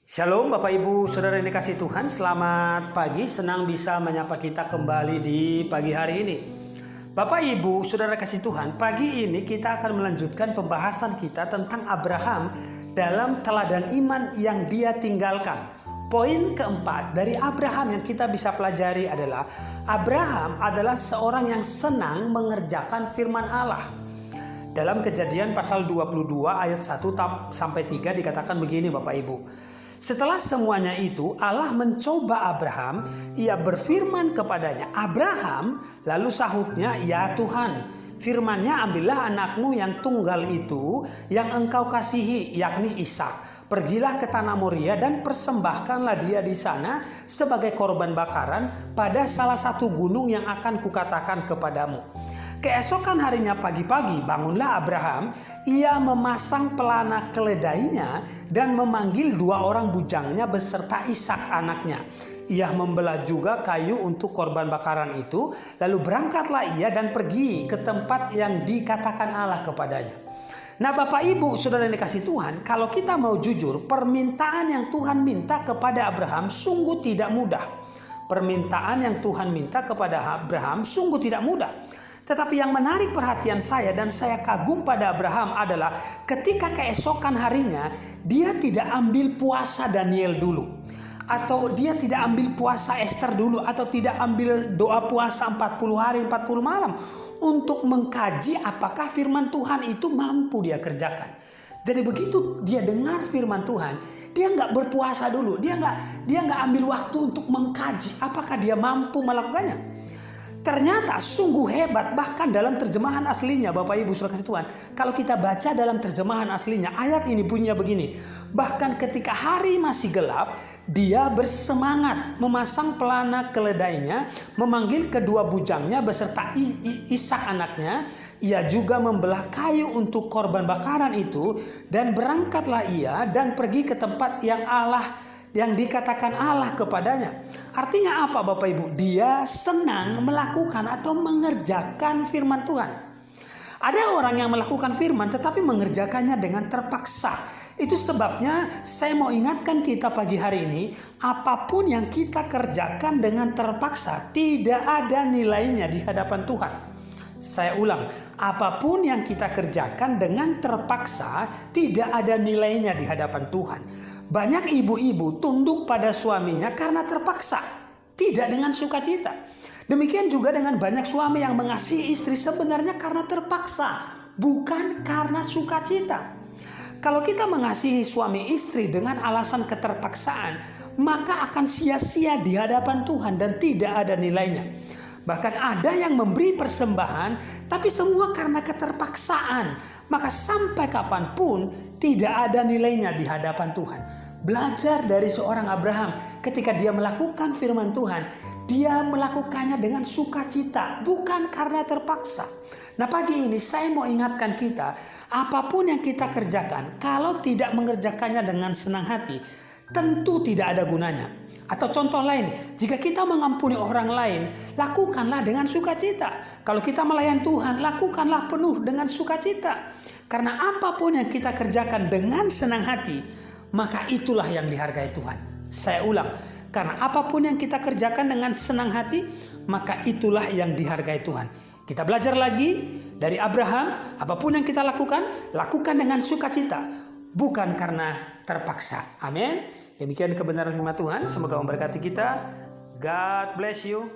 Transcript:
Shalom Bapak Ibu Saudara yang dikasihi Tuhan, selamat pagi, senang bisa menyapa kita kembali di pagi hari ini. Bapak Ibu Saudara kasih Tuhan, pagi ini kita akan melanjutkan pembahasan kita tentang Abraham dalam teladan iman yang dia tinggalkan. Poin keempat dari Abraham yang kita bisa pelajari adalah Abraham adalah seorang yang senang mengerjakan firman Allah. Dalam Kejadian pasal 22 ayat 1 sampai 3 dikatakan begini Bapak Ibu. Setelah semuanya itu Allah mencoba Abraham, ia berfirman kepadanya, Abraham, lalu sahutnya, ya Tuhan, firman-Nya, ambillah anakmu yang tunggal itu yang engkau kasihi, yakni Ishak. Pergilah ke tanah Moria dan persembahkanlah dia di sana sebagai korban bakaran pada salah satu gunung yang akan kukatakan kepadamu. Keesokan harinya pagi-pagi bangunlah Abraham, ia memasang pelana keledainya dan memanggil dua orang bujangnya beserta Ishak anaknya. Ia membelah juga kayu untuk korban bakaran itu, lalu berangkatlah ia dan pergi ke tempat yang dikatakan Allah kepadanya. Nah Bapak Ibu Saudara yang dikasihi Tuhan, kalau kita mau jujur, permintaan yang Tuhan minta kepada Abraham sungguh tidak mudah. Permintaan yang Tuhan minta kepada Abraham sungguh tidak mudah. Tetapi yang menarik perhatian saya dan saya kagum pada Abraham adalah ketika keesokan harinya dia tidak ambil puasa Daniel dulu. Atau dia tidak ambil puasa Esther dulu. Atau tidak ambil doa puasa 40 hari 40 malam. Untuk mengkaji apakah firman Tuhan itu mampu dia kerjakan. Jadi begitu dia dengar firman Tuhan, dia nggak berpuasa dulu. Dia nggak ambil waktu untuk mengkaji apakah dia mampu melakukannya. Ternyata sungguh hebat, bahkan dalam terjemahan aslinya Bapak Ibu Saudara kasih Tuhan. Kalau kita baca dalam terjemahan aslinya, ayat ini bunyinya begini. Bahkan ketika hari masih gelap, dia bersemangat memasang pelana keledainya, memanggil kedua bujangnya beserta Ishak anaknya. Ia juga membelah kayu untuk korban bakaran itu, dan berangkatlah ia dan pergi ke tempat yang dikatakan Allah kepadanya. Artinya apa Bapak Ibu? Dia senang melakukan atau mengerjakan firman Tuhan. Ada orang yang melakukan firman tetapi mengerjakannya dengan terpaksa. Itu sebabnya saya mau ingatkan kita pagi hari ini, apapun yang kita kerjakan dengan terpaksa tidak ada nilainya di hadapan Tuhan. Saya ulang, apapun yang kita kerjakan dengan terpaksa tidak ada nilainya di hadapan Tuhan. Banyak ibu-ibu tunduk pada suaminya karena terpaksa, tidak dengan sukacita. Demikian juga dengan banyak suami yang mengasihi istri sebenarnya karena terpaksa, bukan karena sukacita. Kalau kita mengasihi suami istri dengan alasan keterpaksaan, maka akan sia-sia di hadapan Tuhan dan tidak ada nilainya. Bahkan ada yang memberi persembahan, tapi semua karena keterpaksaan. Maka sampai kapanpun tidak ada nilainya di hadapan Tuhan. Belajar dari seorang Abraham ketika dia melakukan firman Tuhan. Dia melakukannya dengan sukacita, bukan karena terpaksa. Nah pagi ini saya mau ingatkan kita, apapun yang kita kerjakan, kalau tidak mengerjakannya dengan senang hati, tentu tidak ada gunanya. Atau contoh lain, jika kita mengampuni orang lain, lakukanlah dengan sukacita. Kalau kita melayan Tuhan, lakukanlah penuh dengan sukacita. Karena apapun yang kita kerjakan dengan senang hati, maka itulah yang dihargai Tuhan. Saya ulang, karena apapun yang kita kerjakan dengan senang hati, maka itulah yang dihargai Tuhan. Kita belajar lagi dari Abraham, apapun yang kita lakukan, lakukan dengan sukacita, bukan karena terpaksa. Amin. Demikian kebenaran firman Tuhan. Semoga memberkati kita. God bless you.